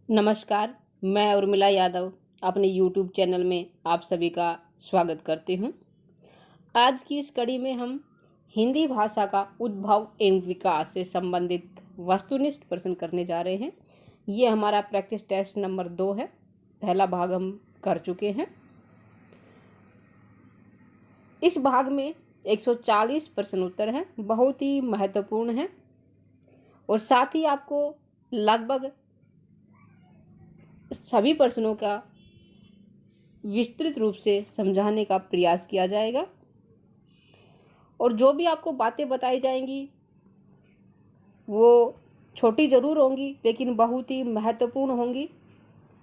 नमस्कार, मैं उर्मिला यादव अपने YouTube चैनल में आप सभी का स्वागत करती हूँ। आज की इस कड़ी में हम हिंदी भाषा का उद्भव एवं विकास से संबंधित वस्तुनिष्ठ प्रश्न करने जा रहे हैं। ये हमारा प्रैक्टिस टेस्ट नंबर 2 है। पहला भाग हम कर चुके हैं। इस भाग में 140 प्रश्न उत्तर हैं, बहुत ही महत्वपूर्ण है और साथ ही आपको लगभग सभी प्रश्नों का विस्तृत रूप से समझाने का प्रयास किया जाएगा और जो भी आपको बातें बताई जाएंगी वो छोटी ज़रूर होंगी लेकिन बहुत ही महत्वपूर्ण होंगी,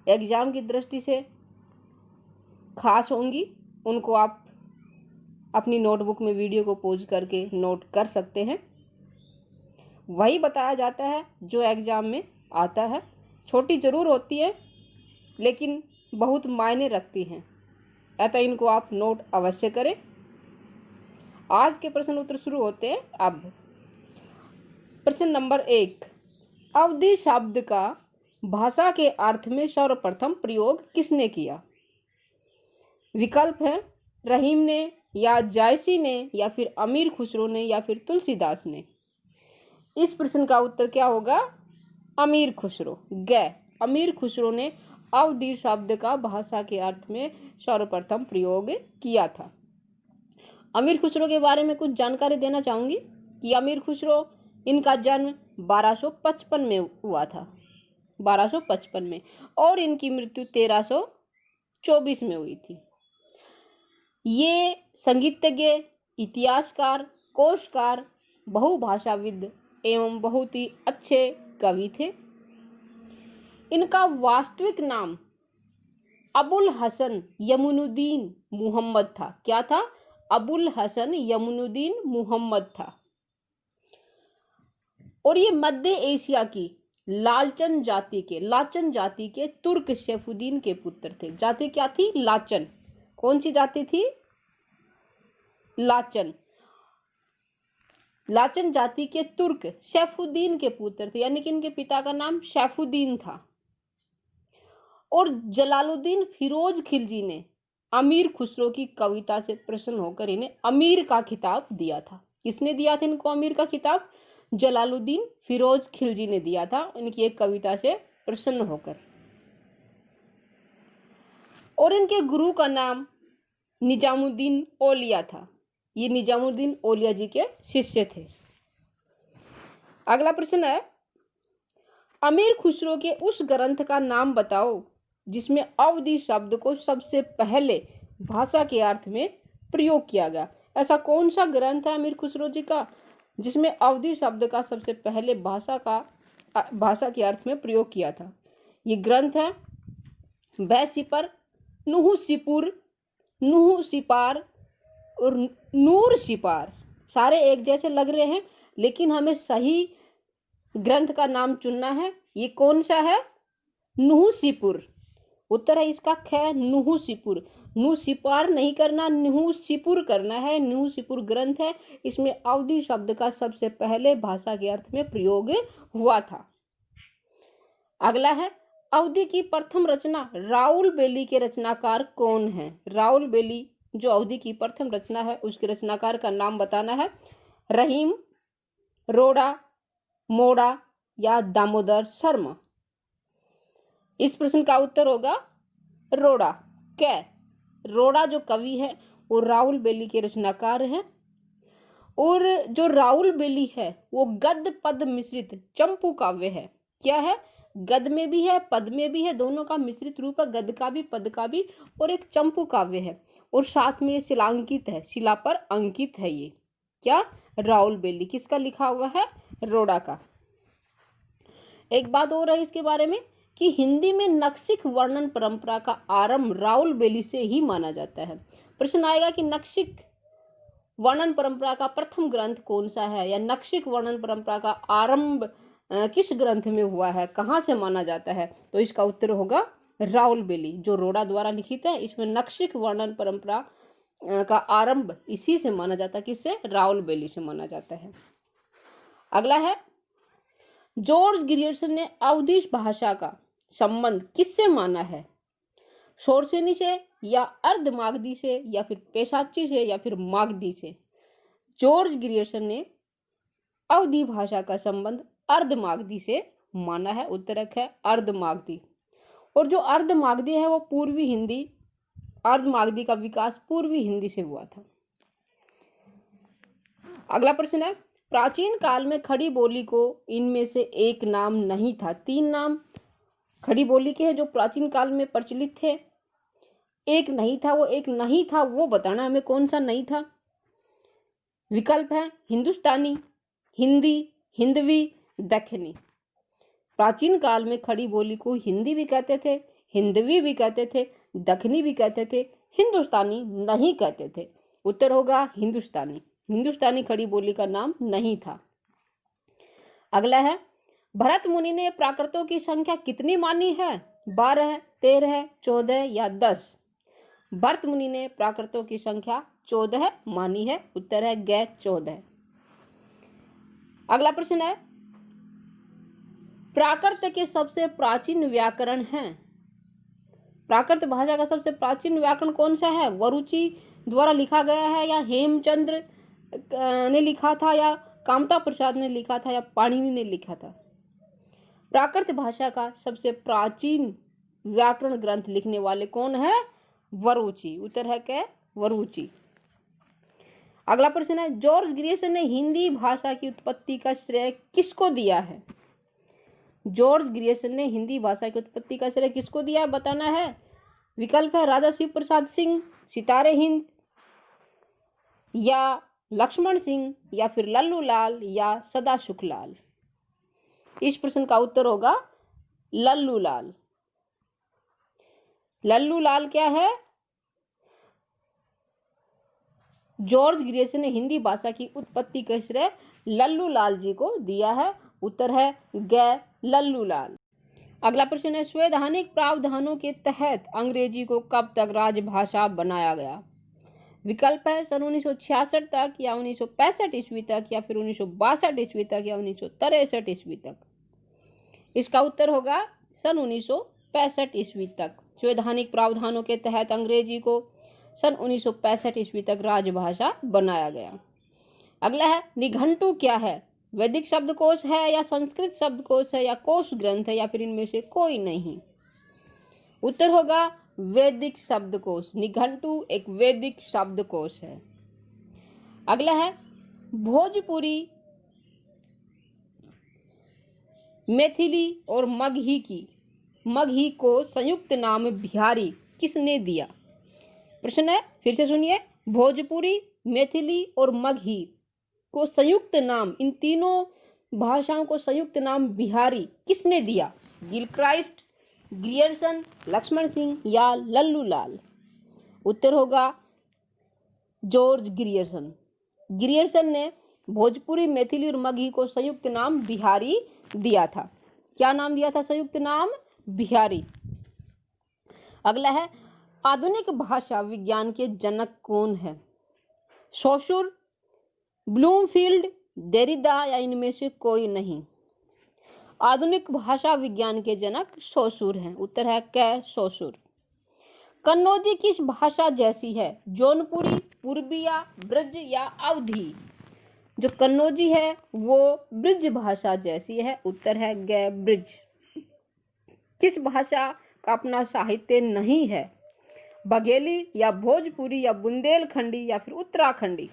एग्ज़ाम की दृष्टि से खास होंगी। उनको आप अपनी नोटबुक में वीडियो को पॉज करके नोट कर सकते हैं। वही बताया जाता है जो एग्ज़ाम में आता है। छोटी ज़रूर होती है लेकिन बहुत मायने रखती हैं, अतः इनको आप नोट अवश्य करें। आज के प्रश्न उत्तर शुरू होते हैं। अब प्रश्न नंबर 1, अवधि शब्द का भाषा के अर्थ में सर्वप्रथम प्रयोग किसने किया? विकल्प है रहीम ने या जायसी ने या फिर अमीर खुसरो ने या फिर तुलसीदास ने। इस प्रश्न का उत्तर क्या होगा? अमीर खुसरो। अमीर खुसरो ने अवधि शब्द का भाषा के अर्थ में सर्वप्रथम प्रयोग किया था। अमीर खुसरो के बारे में कुछ जानकारी देना चाहूंगी कि अमीर खुसरो, इनका जन्म 1255 में हुआ था, 1255 में, और इनकी मृत्यु 1324 में हुई थी। ये संगीतज्ञ, इतिहासकार, कोशकार, बहुभाषाविद एवं बहुत ही अच्छे कवि थे। इनका वास्तविक नाम अबुल हसन यमुनुद्दीन मुहम्मद था। क्या था? अबुल हसन यमुनुद्दीन मुहम्मद था। और ये मध्य एशिया की लाचन जाति के तुर्क सैफुद्दीन के पुत्र थे। जाति क्या थी? लाचन। कौन सी जाति थी? लाचन। लाचन जाति के तुर्क सैफुद्दीन के पुत्र थे, यानी कि इनके पिता का नाम सैफुद्दीन था। और जलालुद्दीन फिरोज खिलजी ने अमीर खुसरो की कविता से प्रसन्न होकर इन्हें अमीर का खिताब दिया था। किसने दिया था इनको अमीर का खिताब? जलालुद्दीन फिरोज खिलजी ने दिया था, इनकी एक कविता से प्रसन्न होकर। और इनके गुरु का नाम निजामुद्दीन औलिया था। ये निजामुद्दीन औलिया जी के शिष्य थे। अगला प्रश्न है, अमीर खुसरो के उस ग्रंथ का नाम बताओ जिसमें अवधि शब्द को सबसे पहले भाषा के अर्थ में प्रयोग किया गया। ऐसा कौन सा ग्रंथ है अमीर खुसरो जी का जिसमें अवधि शब्द का सबसे पहले भाषा के अर्थ में प्रयोग किया था? ये ग्रंथ है बैसिपर, नुहु सिपार और नूर सिपार। सारे एक जैसे लग रहे हैं लेकिन हमें सही ग्रंथ का नाम चुनना है। ये कौन सा है? नुहूसिपुर। उत्तर है इसका ख, नुहूसिपुर। नुहसिपार नहीं करना, नुहूसिपुर करना है। नुहूसिपुर ग्रंथ है, इसमें अवधि शब्द का सबसे पहले भाषा के अर्थ में प्रयोग हुआ था। अगला है, अवधि की प्रथम रचना राउलबेली के रचनाकार कौन है? राउलबेली जो अवधि की प्रथम रचना है उसके रचनाकार का नाम बताना है। रहीम, रोड़ा, मोड़ा या दामोदर शर्मा। इस प्रश्न का उत्तर होगा रोड़ा। रोड़ा जो कवि है वो राउलबेली के रचनाकार है। और जो राउलबेली है वो गद्य पद मिश्रित चंपू काव्य है। क्या है? गद्य में भी है, पद में भी है, दोनों का मिश्रित रूप है, गद्य का भी पद का भी, और एक चंपू काव्य है। और साथ में ये शिलांकित है, शिला पर अंकित है। ये क्या? राउलबेली। किसका लिखा हुआ है? रोड़ा का। एक बात और है इसके बारे में कि हिंदी में नक्शिक वर्णन परंपरा का आरंभ राउलबेली से ही माना जाता है। प्रश्न आएगा कि नक्शिक वर्णन परंपरा का प्रथम ग्रंथ कौन सा है, या नक्शिक वर्णन परंपरा का आरंभ किस ग्रंथ में हुआ है, कहाँ से माना जाता है? तो इसका उत्तर होगा राउलबेली, जो रोड़ा द्वारा लिखित है। इसमें नक्शिक वर्णन परंपरा का आरंभ इसी से माना जाता है। किससे? राउलबेली से माना जाता है। अगला है, जॉर्ज ग्रियर्सन ने अवधि भाषा का संबंध किससे माना है? शोरसेनी से या अर्धमागधी से या फिर पेशाची से या फिर मागधी से? जॉर्ज ग्रियर्सन ने अवधी भाषा का संबंध अर्धमागधी से माना है। उत्तर है अर्धमागधी। और जो अर्धमागधी है वो पूर्वी हिंदी, अर्धमागधी का विकास पूर्वी हिंदी से हुआ था। अगला प्रश्न है, प्राचीन काल में खड़ी बोली को इनमें से एक नाम नहीं था। 3 नाम खड़ी बोली के हैं जो प्राचीन काल में प्रचलित थे। एक नहीं था, वो एक नहीं था वो बताना हमें, कौन सा नहीं था? विकल्प है हिंदुस्तानी, हिंदी, हिंदवी, दक्षिणी। प्राचीन काल में खड़ी बोली को हिंदी भी कहते थे, हिंदवी भी कहते थे, दक्षिणी भी कहते थे, हिंदुस्तानी नहीं कहते थे। उत्तर होगा हिंदुस्तानी। हिंदुस्तानी खड़ी बोली का नाम नहीं था। अगला है, भरत मुनि ने प्राकृतों की संख्या कितनी मानी है? 12, 13, 14 या 10? भरत मुनि ने प्राकृतों की संख्या 14 मानी है। उत्तर है ग 14। अगला प्रश्न है, प्राकृत के सबसे प्राचीन व्याकरण हैं। प्राकृत भाषा का सबसे प्राचीन व्याकरण कौन सा है? वरुचि द्वारा लिखा गया है या हेमचंद्र ने लिखा था या कामता प्रसाद ने लिखा था या पाणिनि ने लिखा था? प्राकृत भाषा का सबसे प्राचीन व्याकरण ग्रंथ लिखने वाले कौन है? वरुचि। उत्तर है क्या? वरुचि। अगला प्रश्न है, जॉर्ज ग्रियर्सन ने हिंदी भाषा की उत्पत्ति का श्रेय किसको दिया है? जॉर्ज ग्रियर्सन ने हिंदी भाषा की उत्पत्ति का श्रेय किसको दिया है बताना है। विकल्प है राजा शिव प्रसाद सिंह, सितारे हिंद, या लक्ष्मण सिंह, या फिर लल्लू लाल, या सदा सुखलाल। इस प्रश्न का उत्तर होगा लल्लू लाल। लल्लू लाल क्या है? जॉर्ज ग्रियर्सन ने हिंदी भाषा की उत्पत्ति का श्रेय लल्लू लाल जी को दिया है। उत्तर है ग लल्लू लाल। अगला प्रश्न है, संवैधानिक प्रावधानों के तहत अंग्रेजी को कब तक राजभाषा बनाया गया? विकल्प है सन 1966 तक, या 1965 ईस्वी तक, या फिर 1962 ईस्वी तक, या 1963 ईस्वी तक। इसका उत्तर होगा सन 1965 ईस्वी तक। संवैधानिक प्रावधानों के तहत अंग्रेजी को सन 1965 ईस्वी तक राजभाषा बनाया गया। अगला है, निघंटु क्या है? वैदिक शब्दकोश है या संस्कृत शब्दकोश है या कोश ग्रंथ है या फिर इनमें से कोई नहीं? उत्तर होगा वैदिक शब्दकोश। निघंटु एक वैदिक शब्दकोश है। अगला है, भोजपुरी, मैथिली और मगही को संयुक्त नाम बिहारी किसने दिया? प्रश्न है, फिर से सुनिए, भोजपुरी, मैथिली और मगही को संयुक्त नाम, इन तीनों भाषाओं को संयुक्त नाम बिहारी किसने दिया? गिलक्राइस्ट, ग्रियर्सन, लक्ष्मण सिंह या लल्लू लाल? उत्तर होगा जॉर्ज ग्रियर्सन। ग्रियर्सन ने भोजपुरी, मैथिली और मगही को संयुक्त नाम बिहारी दिया था। क्या नाम दिया था? संयुक्त नाम बिहारी। अगला है, आधुनिक भाषा विज्ञान के जनक कौन है? सोशुर, ब्लूमफील्ड, देरिदा या इनमें से कोई नहीं? आधुनिक भाषा विज्ञान के जनक सोशुर हैं। उत्तर है क सोशुर। कन्नौजी किस भाषा जैसी है? जौनपुरी, पूर्विया, ब्रज या अवधी? जो कन्नौजी है वो ब्रज भाषा जैसी है। उत्तर है ग ब्रज। किस भाषा का अपना साहित्य नहीं है? बघेली या भोजपुरी या बुंदेलखंडी या फिर उत्तराखंडी?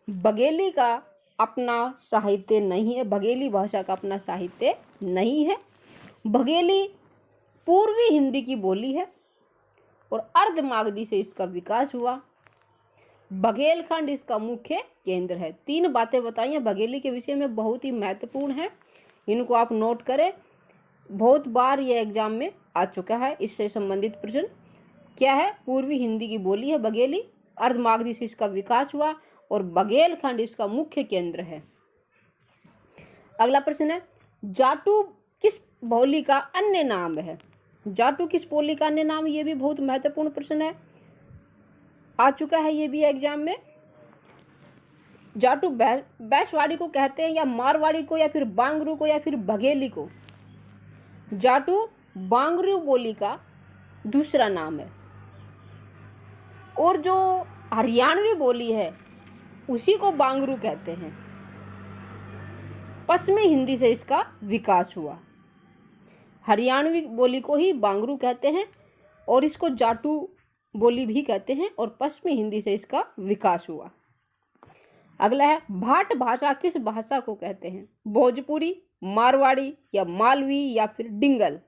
बघेली का अपना साहित्य नहीं है। बघेली भाषा का अपना साहित्य नहीं है। बघेली पूर्वी हिंदी की बोली है और अर्धमागधी से इसका विकास हुआ। बघेलखंड इसका मुख्य केंद्र है। 3 बातें बताई हैं बघेली के विषय में, बहुत ही महत्वपूर्ण है, इनको आप नोट करें। बहुत बार ये एग्जाम में आ चुका है। इससे संबंधित प्रश्न क्या है? पूर्वी हिंदी की बोली है बघेली, अर्धमागधी से इसका विकास हुआ और बघेलखंड इसका मुख्य केंद्र है। अगला प्रश्न है, जाटू किस बोली का अन्य नाम है? जाटू किस बोली का अन्य नाम? ये भी बहुत महत्वपूर्ण प्रश्न है, आ चुका है ये भी एग्जाम में। जाटू बैसवाड़ी को कहते हैं या मारवाड़ी को या फिर बांगरू को या फिर बघेली को? जाटू बांगरू बोली का दूसरा नाम है। और जो हरियाणवी बोली है उसी को बांगरू कहते हैं। पश्चिमी हिंदी से इसका विकास हुआ। हरियाणवी बोली को ही बांगरू कहते हैं और इसको जाटू बोली भी कहते हैं और पश्चिमी हिंदी से इसका विकास हुआ। अगला है भाट भाषा किस भाषा को कहते हैं? भोजपुरी, मारवाड़ी या मालवी या फिर डिंगल।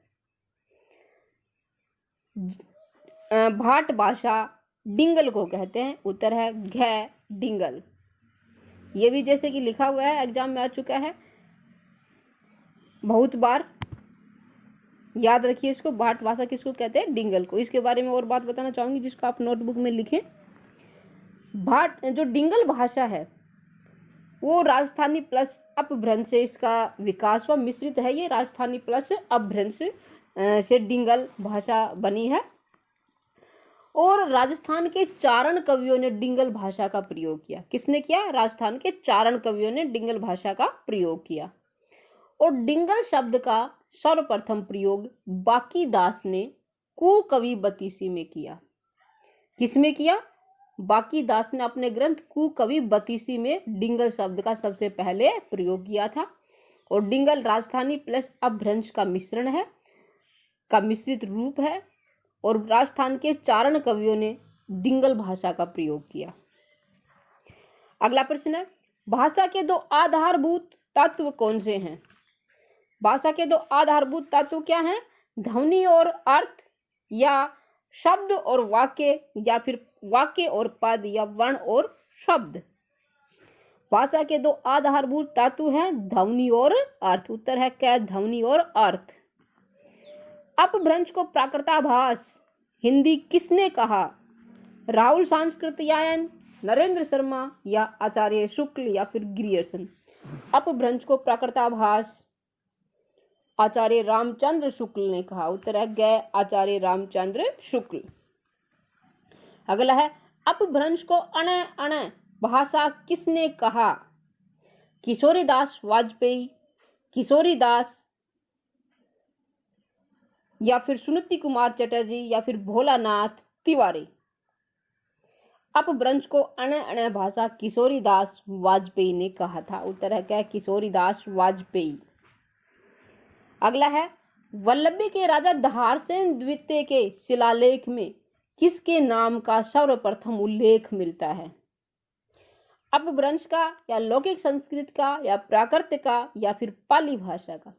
भाट भाषा डिंगल को कहते हैं। उत्तर है घ डिंगल। ये भी जैसे कि लिखा हुआ है, एग्जाम में आ चुका है बहुत बार, याद रखिए इसको। भाट भाषा किसको कहते हैं? डिंगल को। इसके बारे में और बात बताना चाहूंगी जिसको आप नोटबुक में लिखें। भाट जो डिंगल भाषा है वो राजस्थानी प्लस अपभ्रंश से इसका विकास हुआ। मिश्रित है ये, राजस्थानी प्लस अपभ्रंश से डिंगल भाषा बनी है। और राजस्थान के चारण कवियों ने डिंगल भाषा का प्रयोग किया। किसने किया? राजस्थान के चारण कवियों ने डिंगल भाषा का प्रयोग किया। और डिंगल शब्द का सर्वप्रथम प्रयोग बाकी दास ने कुकवि बतीसी में किया। किसमें किया? बाकी दास ने अपने ग्रंथ कुकवि बतीसी में डिंगल शब्द का सबसे पहले प्रयोग किया था। और डिंगल राजस्थानी प्लस अपभ्रंश का मिश्रण है, का मिश्रित रूप है। और राजस्थान के चारण कवियों ने डिंगल भाषा का प्रयोग किया। अगला प्रश्न है भाषा के दो आधारभूत तत्व कौन से हैं? भाषा के दो आधारभूत तत्व क्या हैं? ध्वनि और अर्थ, या शब्द और वाक्य, या फिर वाक्य और पद, या वर्ण और शब्द। भाषा के दो आधारभूत तत्व हैं ध्वनि और अर्थ। उत्तर है क्या? ध्वनि और अर्थ। अपभ्रंश को प्राकृताभास हिंदी किसने कहा? राहुल सांस्कृत्यायन, नरेंद्र शर्मा, या आचार्य शुक्ल, या फिर ग्रियर्सन। अपभ्रंश को प्राकृताभास आचार्य रामचंद्र शुक्ल ने कहा। उत्तर है ग आचार्य रामचंद्र शुक्ल। अगला है अपभ्रंश को अण अण भाषा किसने कहा? किशोरीदास वाजपेयी, किशोरीदास, या फिर सुनीति कुमार चटर्जी, या फिर भोलानाथ तिवारी। अपभ्रंश को अण अण भाषा किशोरीदास वाजपेयी ने कहा था। उत्तर है क्या? किशोरीदास वाजपेयी। अगला है वल्लभी के राजा धारसेन द्वितीय के शिलालेख में किसके नाम का सर्वप्रथम उल्लेख मिलता है? अपभ्रंश का, या लौकिक संस्कृत का, या प्राकृत का, या फिर पाली भाषा का।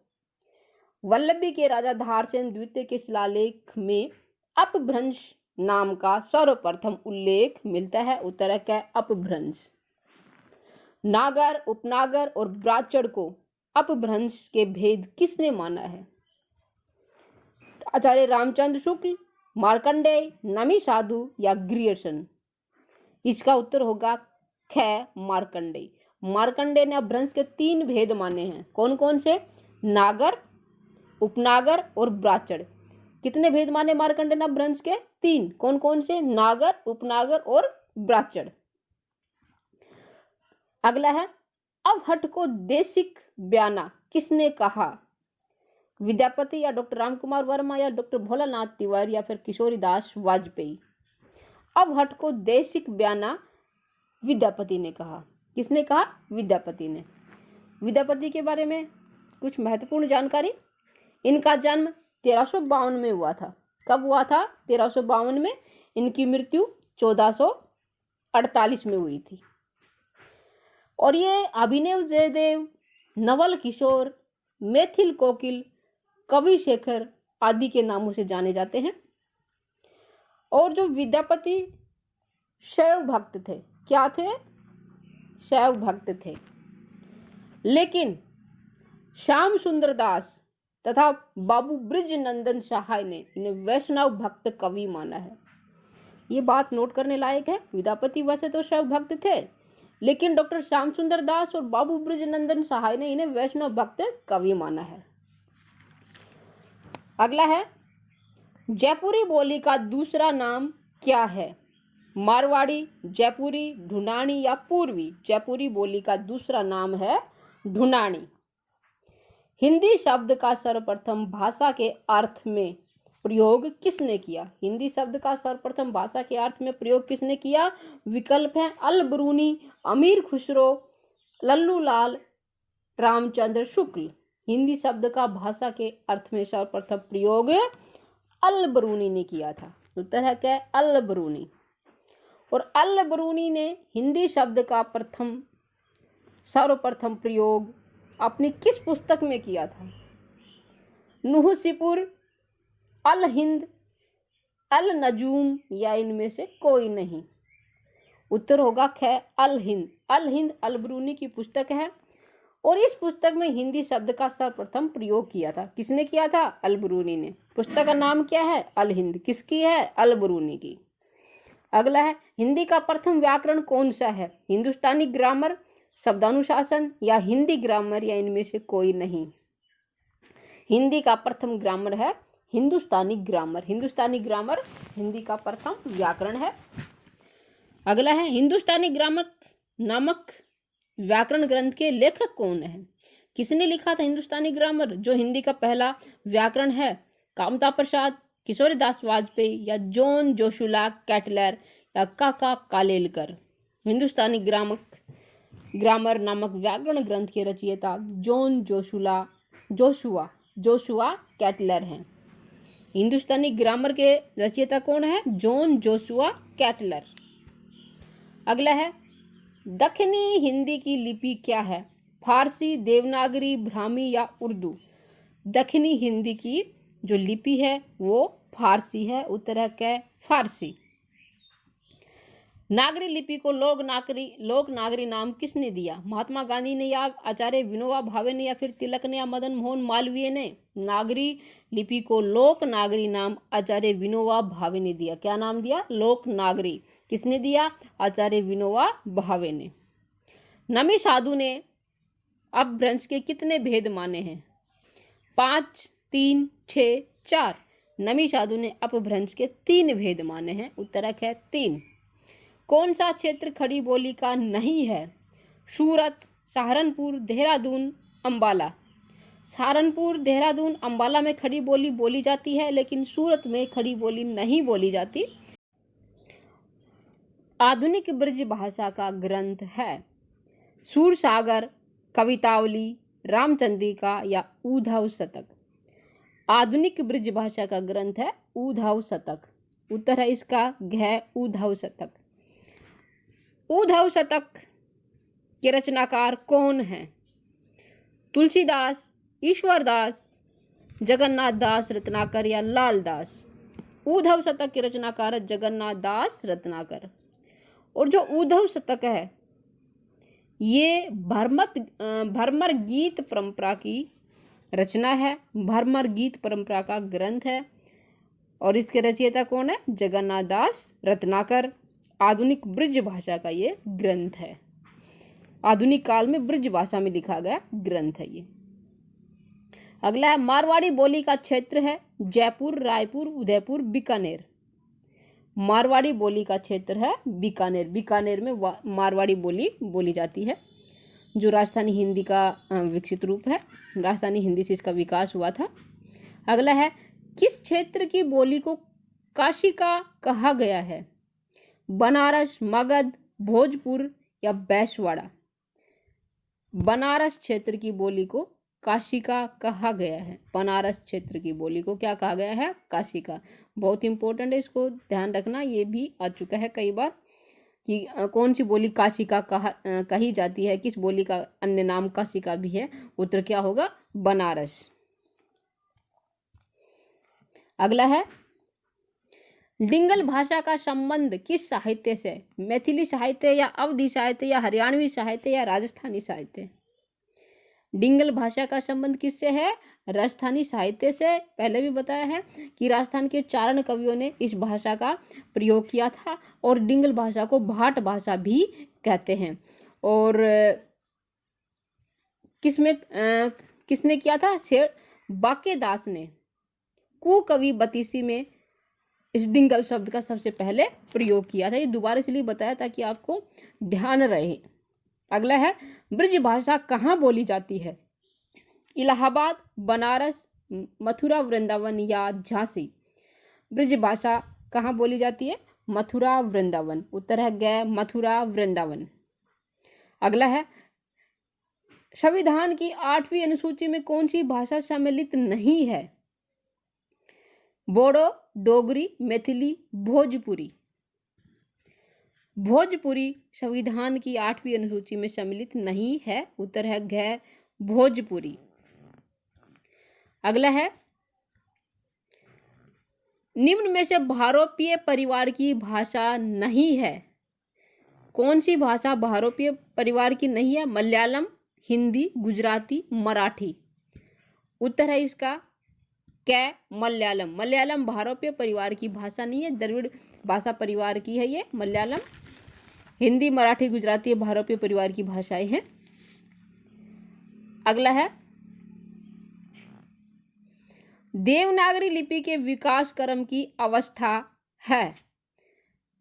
वल्लभी के राजा धारसेन द्वितीय के शिलालेख में अपभ्रंश नाम का सर्वप्रथम उल्लेख मिलता है। उत्तर है क्या? अपभ्रंश। नागर, उपनागर और ब्राह्मण को अपभ्रंश के भेद किसने माना है? आचार्य रामचंद्र शुक्ल, मार्कंडेय, नमी साधु, या ग्रियर्सन। इसका उत्तर होगा ख मार्कंडेय। मार्कंडेय ने अपभ्रंश के 3 भेद माने हैं। कौन कौन से? नागर, उपनागर और ब्राह्मण। कितने भेद माने मार्कंडेय ने अपभ्रंश के? 3। कौन कौन से? नागर, उपनागर और ब्राह्मण। अगला है अवहट को देशिक बयाना किसने कहा? विद्यापति, या डॉक्टर रामकुमार वर्मा, या डॉक्टर भोलानाथ तिवारी, या फिर किशोरीदास वाजपेयी। अवहट को देशिक बयाना विद्यापति ने कहा। किसने कहा? विद्यापति ने। विद्यापति के बारे में कुछ महत्वपूर्ण जानकारी। इनका जन्म 1352 में हुआ था। कब हुआ था? 1352 में। इनकी मृत्यु 1448 में हुई थी। और ये अभिनव जयदेव, नवल किशोर, मैथिल कोकिल, कवि शेखर आदि के नामों से जाने जाते हैं। और जो विद्यापति शैव भक्त थे। क्या थे? शैव भक्त थे। लेकिन श्याम सुंदर दास तथा बाबू ब्रिज नंदन सहाय ने इन्हें वैष्णव भक्त कवि माना है। ये बात नोट करने लायक है। विद्यापति वैसे तो शैव भक्त थे, लेकिन डॉक्टर श्याम सुंदर दास और बाबू ब्रिज नंदन सहाय ने इन्हें वैष्णव भक्त कवि माना है। अगला है जयपुरी बोली का दूसरा नाम क्या है? मारवाड़ी, जयपुरी, ढूंढानी, या पूर्वी। जयपुरी बोली का दूसरा नाम है ढूंढानी। हिंदी शब्द का सर्वप्रथम भाषा के अर्थ में प्रयोग किसने किया? हिंदी शब्द का सर्वप्रथम भाषा के अर्थ में प्रयोग किसने किया? विकल्प है अल बरूनी, अमीर खुसरो, लल्लू लाल, रामचंद्र शुक्ल। हिंदी शब्द का भाषा के अर्थ में सर्वप्रथम प्रयोग अल बरूनी ने किया था। उत्तर है क्या? अल बरूनी। और अल बरूनी ने हिंदी शब्द का सर्वप्रथम प्रयोग अपनी किस पुस्तक में किया था? नुहसिपुर, अल हिंद, अल नजूम या इनमें से कोई नहीं। उत्तर होगा ख अल हिंद। अल हिंद अल बरूनी की पुस्तक है और इस पुस्तक में हिंदी शब्द का सर्वप्रथम प्रयोग किया था। किसने किया था? अल बरूनी ने। पुस्तक का नाम क्या है? अल हिंद। किसकी है? अल बरूनी की। अगला है हिंदी का प्रथम व्याकरण कौन सा है? हिंदुस्तानी ग्रामर, शब्दानुशासन या हिंदी ग्रामर या इनमें से कोई नहीं। हिंदी का प्रथम ग्रामर है हिंदुस्तानी ग्रामर। हिंदुस्तानी ग्रामर हिंदी का प्रथम व्याकरण है। अगला है हिंदुस्तानी ग्रामर नामक व्याकरण ग्रंथ के लेखक कौन है? किसने लिखा था हिंदुस्तानी ग्रामर, जो हिंदी का पहला व्याकरण है? कामता प्रसाद, किशोरीदास वाजपेयी या जॉन जोशुआ कैटलर या काका कालेलकर। हिंदुस्तानी ग्रामर नामक व्याकरण ग्रंथ के रचयिता जॉन जोशुआ कैटलर हैं। हिंदुस्तानी ग्रामर के रचयिता कौन है? John Joshua Ketelaar. अगला है दक्षिणी हिंदी की लिपि क्या है? फारसी, देवनागरी, ब्राह्मी या उर्दू। दक्षिणी हिंदी की जो लिपि है वो फारसी है। उत्तर है क्या? फारसी। नागरी लिपि को लोक नागरी नाम किसने दिया? महात्मा गांधी ने या आचार्य विनोबा भावे ने या फिर तिलक ने या मदन मोहन मालवीय ने? नागरी लिपि को लोक नागरी नाम आचार्य विनोबा भावे ने दिया। क्या नाम दिया? लोक नागरी। किसने दिया? आचार्य विनोबा भावे ने। नमी साधु ने अपभ्रंश के कितने भेद माने हैं? 5, 3, 6, 4। नमी साधु ने अपभ्रंश के 3 भेद माने हैं। उत्तर है 3। कौन सा क्षेत्र खड़ी बोली का नहीं है? सूरत, सहारनपुर, देहरादून, अंबाला। सहारनपुर, देहरादून, अंबाला में खड़ी बोली बोली जाती है, लेकिन सूरत में खड़ी बोली नहीं बोली जाती। आधुनिक ब्रज भाषा का ग्रंथ है सूरसागर, कवितावली, रामचंद्रिका या उद्धव शतक। आधुनिक ब्रज भाषा का ग्रंथ है उद्धव शतक। उत्तर है इसका घ उद्धव शतक। उद्धव शतक के रचनाकार कौन हैं? तुलसीदास, ईश्वरदास, जगन्नाथ दास रत्नाकर या लाल दास। उद्धव शतक के रचनाकार जगन्नाथ दास रत्नाकर। और जो उद्धव शतक है ये भरमर गीत परंपरा की रचना है। भरमर गीत परंपरा का ग्रंथ है और इसके रचयिता कौन है? जगन्नाथ दास रत्नाकर। आधुनिक ब्रज भाषा का ये ग्रंथ है। आधुनिक काल में ब्रज भाषा में लिखा गया ग्रंथ है ये। अगला है मारवाड़ी बोली का क्षेत्र है जयपुर, रायपुर, उदयपुर, बीकानेर। मारवाड़ी बोली का क्षेत्र है बीकानेर। बीकानेर में मारवाड़ी बोली बोली जाती है, जो राजस्थानी हिंदी का विकसित रूप है। राजस्थानी हिंदी से इसका विकास हुआ था। अगला है किस क्षेत्र की बोली को काशिका कहा गया है? बनारस, मगध, भोजपुर या बैसवाड़ा। बनारस क्षेत्र की बोली को काशिका कहा गया है। बनारस क्षेत्र की बोली को क्या कहा गया है? काशिका। बहुत इंपॉर्टेंट है, इसको ध्यान रखना। ये भी आ चुका है कई बार कि कौन सी बोली काशिका कही जाती है, किस बोली का अन्य नाम काशिका भी है। उत्तर क्या होगा? बनारस। अगला है डिंगल भाषा का संबंध किस साहित्य से? मैथिली साहित्य या अवधी साहित्य या हरियाणवी साहित्य या राजस्थानी साहित्य। डिंगल भाषा का संबंध किससे है? राजस्थानी साहित्य से। पहले भी बताया है कि राजस्थान के चारण कवियों ने इस भाषा का प्रयोग किया था और डिंगल भाषा को भाट भाषा भी कहते हैं। और किसने किया था? बांकेदास ने कुकवि बतीसी में इस डिंगल शब्द का सबसे पहले प्रयोग किया था। ये दोबारा इसलिए बताया ताकि आपको ध्यान रहे। अगला है ब्रज भाषा कहाँ बोली जाती है? इलाहाबाद, बनारस, मथुरा, वृंदावन या झांसी। ब्रज भाषा कहाँ बोली जाती है? मथुरा, वृंदावन। उत्तर है ग, मथुरा, वृंदावन। अगला है, संविधान की 8वीं अनुसूची में कौन सी भाषा सम्मिलित नहीं है? बोडो, डोगरी, मैथिली, भोजपुरी। भोजपुरी संविधान की 8वीं अनुसूची में सम्मिलित नहीं है। उत्तर है घ, भोजपुरी। अगला है, निम्न में से भारोपीय परिवार की भाषा नहीं है। कौन सी भाषा भारोपीय परिवार की नहीं है? मलयालम, हिंदी, गुजराती, मराठी। उत्तर है इसका क, मलयालम। मलयालम भारोपीय परिवार की भाषा नहीं है, द्रविड़ भाषा परिवार की है ये। मलयालम, हिंदी, मराठी, गुजराती भारोपीय परिवार की भाषाएं हैं। अगला है, देवनागरी लिपि के विकास क्रम की अवस्था है।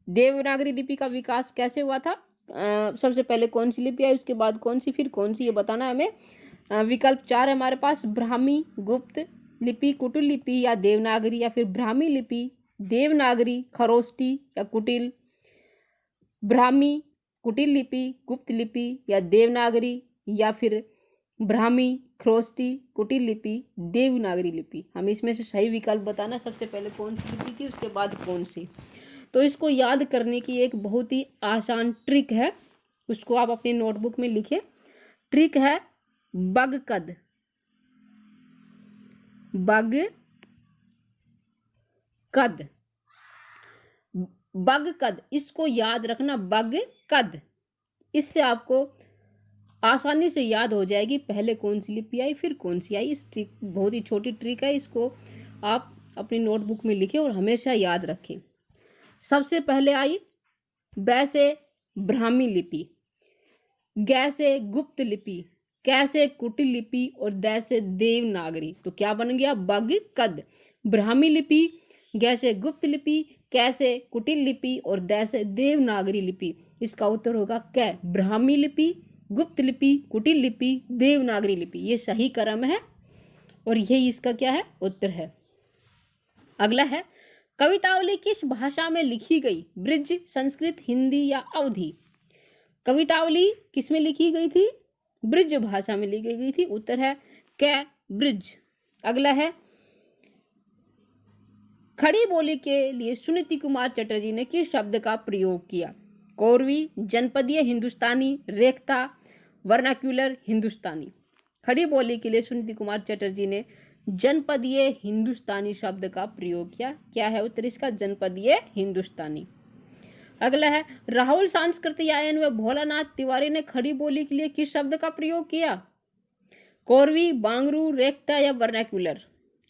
देवनागरी लिपि का विकास कैसे हुआ था? सबसे पहले कौन सी लिपि आई, उसके बाद कौन सी, फिर कौन सी, ये बताना है हमें। विकल्प 4 है हमारे पास, ब्राह्मी, गुप्त लिपि, कुटिल लिपि या देवनागरी, या फिर ब्राह्मी लिपि, देवनागरी, खरोष्टी या कुटिल, ब्राह्मी, कुटिल लिपि, गुप्त लिपि या देवनागरी, या फिर ब्राह्मी, खरोष्टी, कुटिल लिपि, देवनागरी लिपि। हमें इसमें से सही विकल्प बताना, सबसे पहले कौन सी लिपि थी, उसके बाद कौन सी। तो इसको याद करने की एक बहुत ही आसान ट्रिक है, उसको आप अपनी नोटबुक में लिखें। ट्रिक है बगकद। बगकद, बगकद, इसको याद रखना, बगकद। इससे आपको आसानी से याद हो जाएगी पहले कौन सी लिपि आई, फिर कौन सी आई। इस ट्रिक, बहुत ही छोटी ट्रिक है, इसको आप अपनी नोटबुक में लिखें और हमेशा याद रखें। सबसे पहले आई ब से ब्राह्मी लिपि, ग से गुप्त लिपि, क से कुटिल लिपि और द से देवनागरी। तो क्या बन गया? बगकद। ब्राह्मी लिपि, ग से गुप्त लिपि, क से कुटिल लिपि और द से देवनागरी लिपि। इसका उत्तर होगा क, ब्राह्मी लिपि, गुप्त लिपि, कुटिल लिपि, देवनागरी लिपि। ये सही क्रम है और यही इसका क्या है? उत्तर है। अगला है, कवितावली किस भाषा में लिखी गई? ब्रिज, संस्कृत, हिंदी या अवधी। कवितावली किस में लिखी गई थी? ब्रिज भाषा में लिखी गई थी। उत्तर है क, ब्रिज। अगला है, खड़ी बोली के लिए सुनीति कुमार चटर्जी ने किस शब्द का प्रयोग किया? कोरवी, जनपदीय हिंदुस्तानी, रेखता, वर्नाक्यूलर हिंदुस्तानी। खड़ी बोली के लिए सुनीति कुमार चटर्जी ने जनपदीय हिंदुस्तानी शब्द का प्रयोग किया। क्या है उत्तर इसका? जनपदीय हिंदुस्तानी। अगला है, राहुल सांस्कृतियायन व भोलानाथ तिवारी ने खड़ी बोली के लिए किस शब्द का प्रयोग किया? कोरवी, बांगरू, रेखता या वर्नाक्यूलर।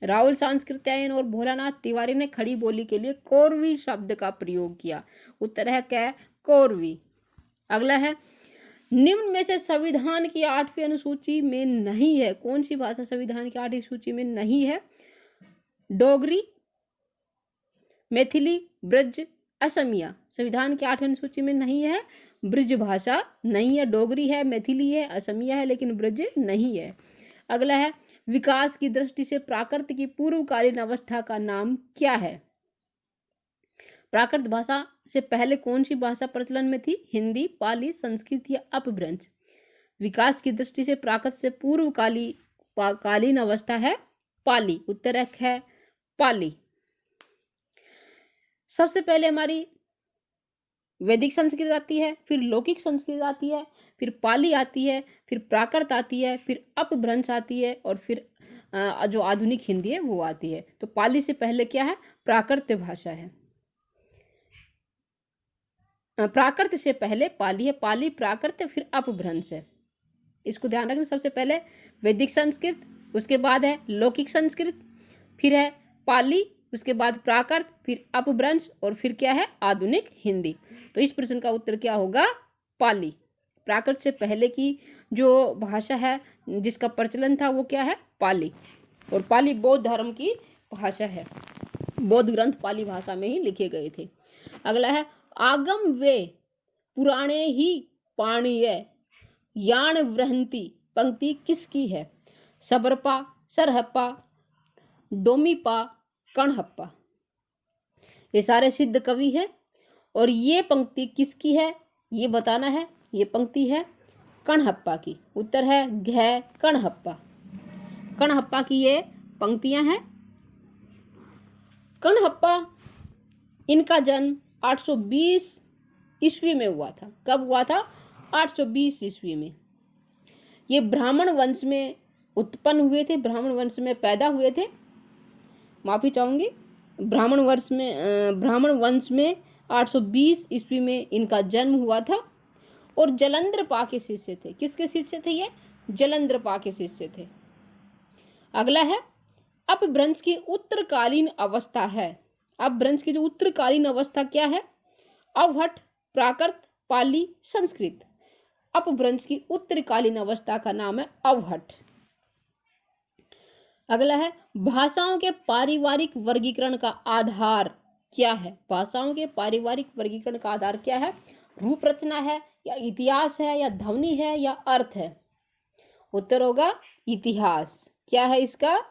राहुल सांस्कृतियायन और भोलानाथ तिवारी ने खड़ी बोली के लिए कोरवी शब्द का प्रयोग किया। उत्तर है क्या? कोरवी। अगला है, निम्न में से संविधान की 8वीं अनुसूची में नहीं है। कौन सी भाषा संविधान की 8वीं सूची में नहीं है? डोगरी, मैथिली, ब्रज, असमिया। संविधान की 8वीं अनुसूची में नहीं है, ब्रज भाषा नहीं है। डोगरी है, मैथिली है, असमिया है, लेकिन ब्रज नहीं है। अगला है, विकास की दृष्टि से प्राकृत की पूर्वकालीन अवस्था का नाम क्या है? प्राकृत भाषा से पहले कौन सी भाषा प्रचलन में थी? हिंदी, पाली, संस्कृत या अपभ्रंश। विकास की दृष्टि से प्राकृत से पूर्वकालीन अवस्था है पाली। उत्तर है पाली। सबसे पहले हमारी वैदिक संस्कृत आती है, फिर लौकिक संस्कृत आती है, फिर पाली आती है, फिर प्राकृत आती है, फिर अपभ्रंश आती है और फिर जो आधुनिक हिंदी है वो आती है। तो पाली से पहले क्या है? प्राकृत भाषा है। प्राकृत से पहले पाली है, पाली, प्राकृत, फिर अपभ्रंश है। इसको ध्यान रखना। सबसे पहले वैदिक संस्कृत, उसके बाद है लौकिक संस्कृत, फिर है पाली, उसके बाद प्राकृत, फिर अपभ्रंश और फिर क्या है? आधुनिक हिंदी। तो इस प्रश्न का उत्तर क्या होगा? पाली। प्राकृत से पहले की जो भाषा है जिसका प्रचलन था वो क्या है? पाली। और पाली बौद्ध धर्म की भाषा है। बौद्ध ग्रंथ पाली भाषा में ही लिखे गए थे। अगला है, आगम वे पुराणे ही पाणीय यान वृहंती पंक्ति किसकी है? सबरपा, सरहप्पा, डोमीपा, कणहप्पा। ये सारे सिद्ध कवि हैं और ये पंक्ति किसकी है ये बताना है। ये पंक्ति है कणहप्पा की। उत्तर है घ कणहप्पा। कणहप्पा की ये पंक्तियां हैं। कणहप्पा इनका जन्म 820 ईस्वी में हुआ था। कब हुआ था? 820 ईस्वी में। ये ब्राह्मण वंश में उत्पन्न हुए थे, ब्राह्मण वंश में पैदा हुए थे। माफी चाहूंगी, ब्राह्मण वंश में 820 ईस्वी में इनका जन्म हुआ था और जलंधरपा के शिष्य थे। किसके शिष्य थे ये? जलंधरपा के शिष्य थे। अगला है अपभ्रंश की उत्तरकालीन अवस्था है। अपभ्रंश की जो उत्तरकालीन अवस्था क्या है? अवहट, प्राकृत, पाली, संस्कृत। अपभ्रंश की उत्तरकालीन अवस्था का नाम है अवहट। अगला है भाषाओं के पारिवारिक वर्गीकरण का आधार क्या है? भाषाओं के पारिवारिक वर्गीकरण का आधार क्या है? रूप रचना है या इतिहास है या ध्वनि है या अर्थ है? उत्तर होगा इतिहास। क्या है इसका?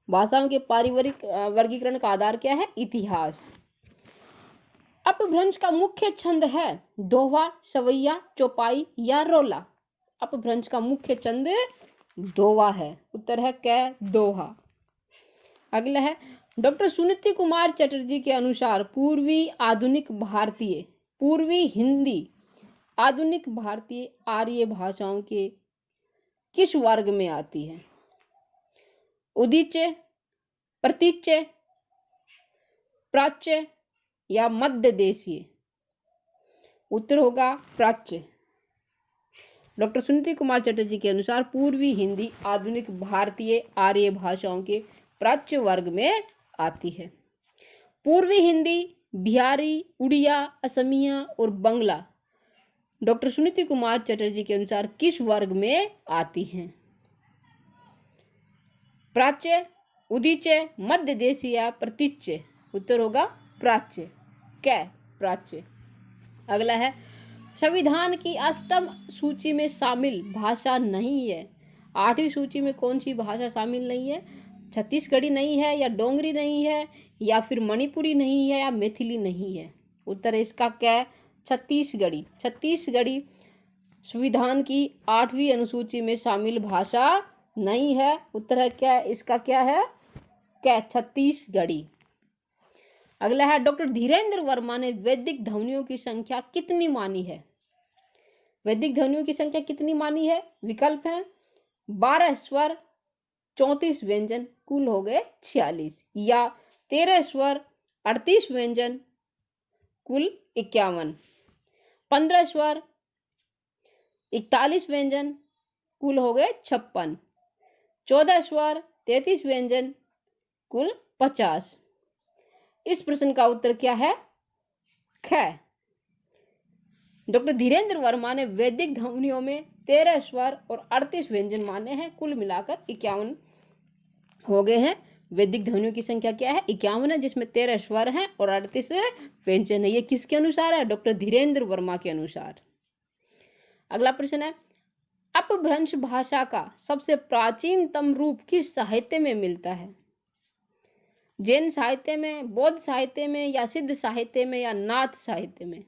भाषाओं के पारिवारिक वर्गीकरण का आधार क्या है? इतिहास। अपभ्रंश का मुख्य छंद है दोहा, सवैया, चौपाई या रोला। अपभ्रंश का मुख्य छंद दोहा है। उत्तर है क दोहा। अगला है डॉक्टर सुनीति कुमार चटर्जी के अनुसार पूर्वी हिंदी आधुनिक भारतीय आर्य भाषाओं के किस वर्ग में आती है? उदीच्य, प्रतीच्य, प्राच्य या मध्य देशीय? उत्तर होगा प्राच्य। डॉक्टर सुनीति कुमार चटर्जी के अनुसार पूर्वी हिंदी आधुनिक भारतीय आर्य भाषाओं के प्राच्य वर्ग में आती है। पूर्वी हिंदी बिहारी, उड़िया, असमिया और बंगला डॉक्टर सुनीति कुमार चटर्जी के अनुसार किस वर्ग में आती हैं? प्राच्य, उदीच्य, मध्य देशीय या प्रतीच्य? उत्तर होगा प्राच्य। कै प्राच्य। अगला है संविधान की अष्टम सूची में शामिल भाषा नहीं है। 8वीं सूची में कौन सी भाषा शामिल नहीं है? छत्तीसगढ़ी नहीं है या डोंगरी नहीं है या फिर मणिपुरी नहीं है या मैथिली नहीं है? उत्तर है इसका क्या? छत्तीसगढ़ी। छत्तीसगढ़ी संविधान की 8वीं अनुसूची में शामिल भाषा नहीं है। उत्तर है क्या? इसका क्या है? क्या? छत्तीसगढ़ी। अगला है डॉक्टर धीरेन्द्र वर्मा ने वैदिक ध्वनियों की संख्या कितनी मानी है? वैदिक ध्वनियों की संख्या कितनी मानी है? विकल्प है 12 स्वर, 34 व्यंजन, कुल हो गए 46, या 13 स्वर, 38 व्यंजन, कुल 51, 15 स्वर, 41 व्यंजन, कुल हो गए 56, 14 स्वर, 33 व्यंजन, कुल 50। इस प्रश्न का उत्तर क्या है? ख। डॉक्टर धीरेन्द्र वर्मा ने वैदिक ध्वनियों में 13 स्वर और 38 व्यंजन माने हैं। कुल मिलाकर 51 हो गए हैं। वैदिक ध्वनियों की संख्या क्या है? 51 है, जिसमें 13 स्वर हैं और 38 व्यंजन है। ये किसके अनुसार है? डॉक्टर धीरेन्द्र वर्मा के अनुसार। अगला प्रश्न है अपभ्रंश भाषा का सबसे प्राचीनतम रूप किस साहित्य में मिलता है? जैन साहित्य में, बौद्ध साहित्य में या सिद्ध साहित्य में या नाथ साहित्य में?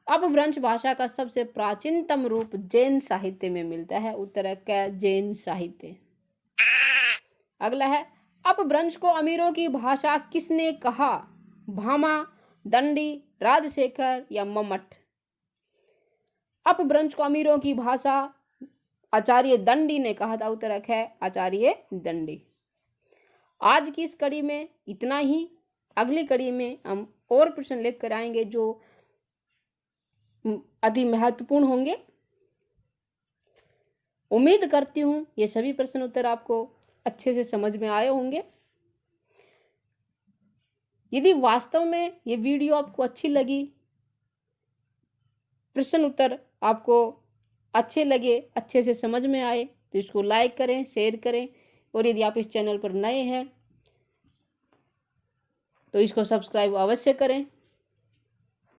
अपभ्रंश भाषा का सबसे प्राचीनतम रूप जैन साहित्य में मिलता है। उत्तर है क्या? जैन साहित्य। अगला है अपभ्रंश को अमीरों की भाषा किसने कहा? भामा, दंडी, राजशेखर या मम्मट? अपभ्रंश को अमीरों की भाषा आचार्य दंडी ने कहा था। उत्तर है आचार्य दंडी। आज की इस कड़ी में इतना ही। अगली कड़ी में हम और प्रश्न लेकर आएंगे जो अति महत्वपूर्ण होंगे। उम्मीद करती हूं ये सभी प्रश्न उत्तर आपको अच्छे से समझ में आए होंगे। यदि वास्तव में ये वीडियो आपको अच्छी लगी, प्रश्न उत्तर आपको अच्छे लगे, अच्छे से समझ में आए, तो इसको लाइक करें, शेयर करें, और यदि आप इस चैनल पर नए हैं तो इसको सब्सक्राइब अवश्य करें।